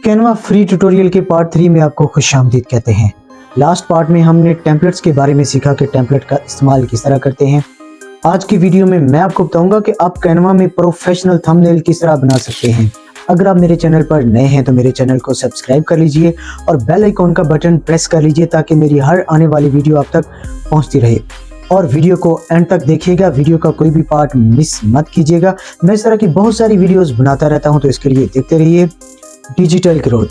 Canva free tutorial के part 3 में आपको खुशामदीद कहते हैं। लास्ट पार्ट में हमने टेम्पलेट्स के बारे में सीखा कि टेम्पलेट का इस्तेमाल किस तरह करते हैं। आज की वीडियो में मैं आपको बताऊंगा कि आप कैनवा में प्रोफेशनल थंबनेल किस तरह बना सकते हैं। अगर आप मेरे चैनल पर नए हैं तो मेरे चैनल को सब्सक्राइब कर लीजिए और बेल आइकॉन का बटन प्रेस कर लीजिए ताकि मेरी हर आने वाली वीडियो आप तक पहुंचती रहे। और वीडियो को एंड तक देखिएगा, वीडियो का कोई भी पार्ट मिस मत कीजिएगा। मैं इस तरह की बहुत सारी वीडियोस बनाता रहता हूं, तो इसके लिए देखते रहिए डिजिटल ग्रोथ।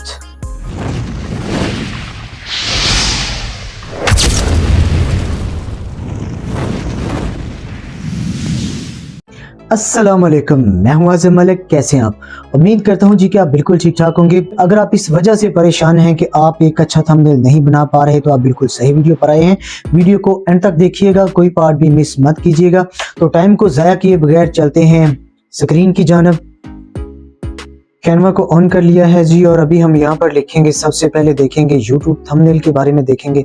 अस्सलाम वालेकुम, मैं हूं आज़म मलिक। कैसे हैं आप? उम्मीद करता हूं जी कि आप बिल्कुल ठीक ठाक होंगे। अगर आप इस वजह से परेशान हैं कि आप एक अच्छा थंबनेल नहीं बना पा रहे तो आप बिल्कुल सही वीडियो पर आए हैं। वीडियो को एंड तक देखिएगा, कोई पार्ट भी मिस मत कीजिएगा। तो टाइम को ज़ाया किए बगैर चलते हैं स्क्रीन की जानब। कैनवा को ऑन कर लिया है जी, और अभी हम यहाँ पर लिखेंगे, सबसे पहले देखेंगे यूट्यूब थंबनेल के बारे में देखेंगे।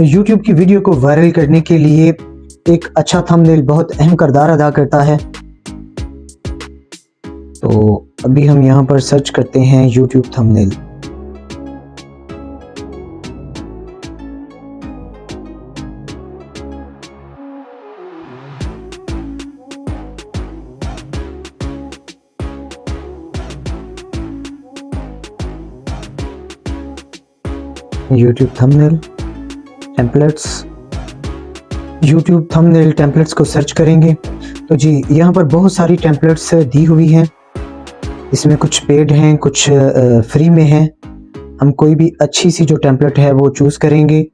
YouTube की वीडियो को वायरल करने के लिए एक अच्छा थंबनेल बहुत अहम किरदार अदा करता है। तो अभी हम यहाँ पर सर्च करते हैं YouTube thumbnail. YouTube thumbnail templates, YouTube thumbnail templates को सर्च करेंगे तो जी यहाँ पर बहुत सारी टेम्पलेट्स दी हुई हैं। इसमें कुछ पेड हैं, कुछ फ्री में हैं। हम कोई भी अच्छी सी जो टेम्पलेट है वो चूज़ करेंगे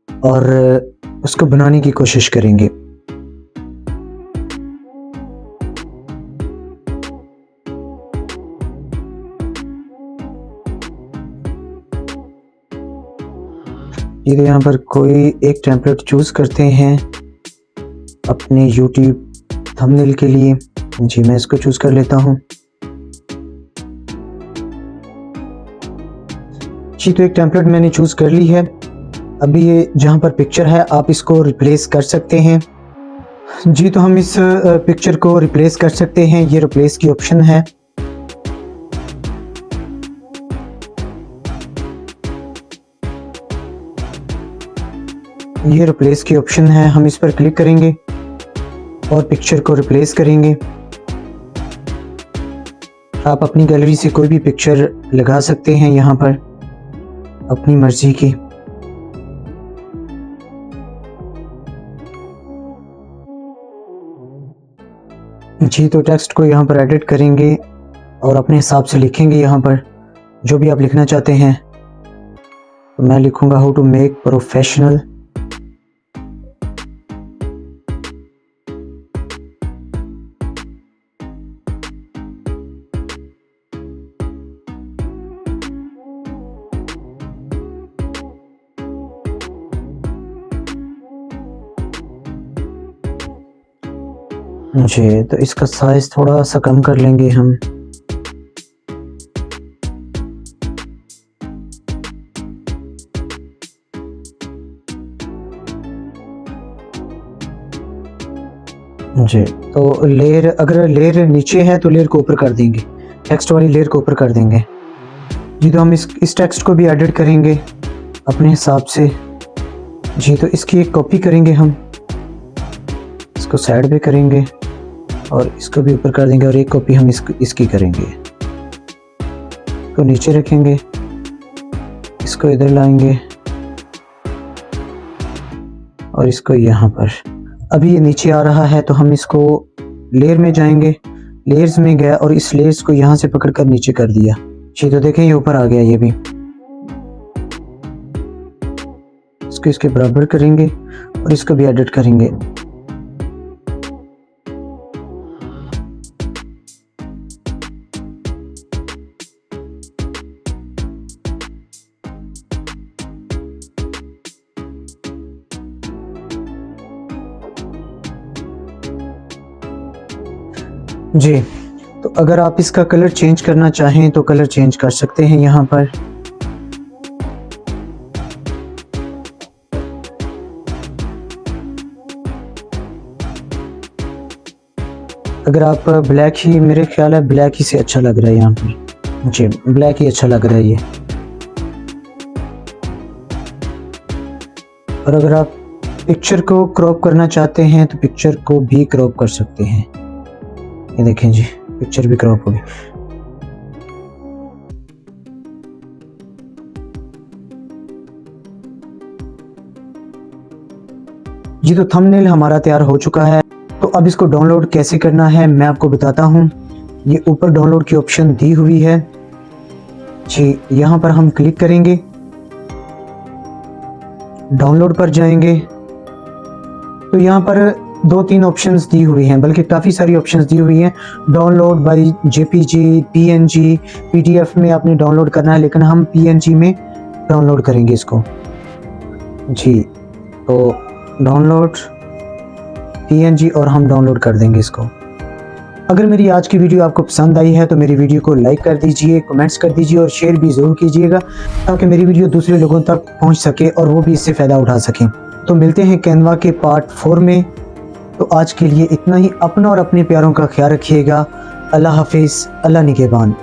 और उसको बनाने की कोशिश करेंगे। ये यहाँ पर कोई एक टेम्पलेट चूज़ करते हैं अपने YouTube थंबनेल के लिए। जी मैं इसको चूज़ कर लेता हूँ। जी तो एक टेम्पलेट मैंने चूज़ कर ली है। अभी ये जहाँ पर पिक्चर है आप इसको रिप्लेस कर सकते हैं। जी तो हम इस पिक्चर को रिप्लेस कर सकते हैं। ये रिप्लेस की ऑप्शन है। ये रिप्लेस की ऑप्शन है, हम इस पर क्लिक करेंगे और पिक्चर को रिप्लेस करेंगे। आप अपनी गैलरी से कोई भी पिक्चर लगा सकते हैं यहाँ पर अपनी मर्जी की। जी तो टेक्स्ट को यहाँ पर एडिट करेंगे और अपने हिसाब से लिखेंगे यहाँ पर जो भी आप लिखना चाहते हैं। तो मैं लिखूँगा हाउ टू मेक प्रोफेशनल जी। तो इसका साइज थोड़ा सा कम कर लेंगे हम। जी तो लेयर, अगर लेयर नीचे है तो लेयर को ऊपर कर देंगे, टेक्स्ट वाली लेयर को ऊपर कर देंगे। जी तो हम इस टेक्स्ट को भी एडिट करेंगे अपने हिसाब से। जी तो इसकी एक कॉपी करेंगे, हम इसको साइड पे करेंगे और इसको भी ऊपर कर देंगे और एक कॉपी हम इसकी करेंगे। तो नीचे रखेंगे, इसको इधर लाएंगे और इसको यहाँ पर। अभी ये नीचे आ रहा है तो हम इसको लेयर में जाएंगे, लेयर्स में गया और इस लेयर्स को यहाँ से पकड़कर नीचे कर दिया। जी तो देखें ये ऊपर आ गया। ये भी इसको इसके बराबर करेंगे और इसको भी एडिट करेंगे। जी तो अगर आप इसका कलर चेंज करना चाहें तो कलर चेंज कर सकते हैं यहाँ पर। अगर आप ब्लैक ही, मेरे ख्याल है ब्लैक ही से अच्छा लग रहा है यहाँ पर, मुझे ब्लैक ही अच्छा लग रहा है ये। और अगर आप पिक्चर को क्रॉप करना चाहते हैं तो पिक्चर को भी क्रॉप कर सकते हैं। ये देखें जी, पिक्चर भी क्रॉप हो गई। जी तो थंबनेल हमारा तैयार हो चुका है। तो अब इसको डाउनलोड कैसे करना है मैं आपको बताता हूँ। ये ऊपर डाउनलोड की ऑप्शन दी हुई है जी, यहाँ पर हम क्लिक करेंगे, डाउनलोड पर जाएंगे तो यहाँ पर 2-3 ऑप्शंस दी हुई हैं, बल्कि काफ़ी सारी ऑप्शंस दी हुई हैं। Download by JPG, PNG, PDF में आपने डाउनलोड करना है, लेकिन हम पीएनजी में डाउनलोड करेंगे इसको जी। तो डाउनलोड पीएनजी और हम डाउनलोड कर देंगे इसको। अगर मेरी आज की वीडियो आपको पसंद आई है तो मेरी वीडियो को लाइक कर दीजिए, कमेंट्स कर दीजिए और शेयर भी ज़रूर कीजिएगा, ताकि मेरी वीडियो दूसरे लोगों तक पहुंच सके और वो भी इससे फ़ायदा उठा सकें। तो मिलते हैं कैनवा के पार्ट 4 में। तो आज के लिए इतना ही। अपना और अपने प्यारों का ख्याल रखिएगा। अल्लाह हाफिज़, अल्लाह निगहबान।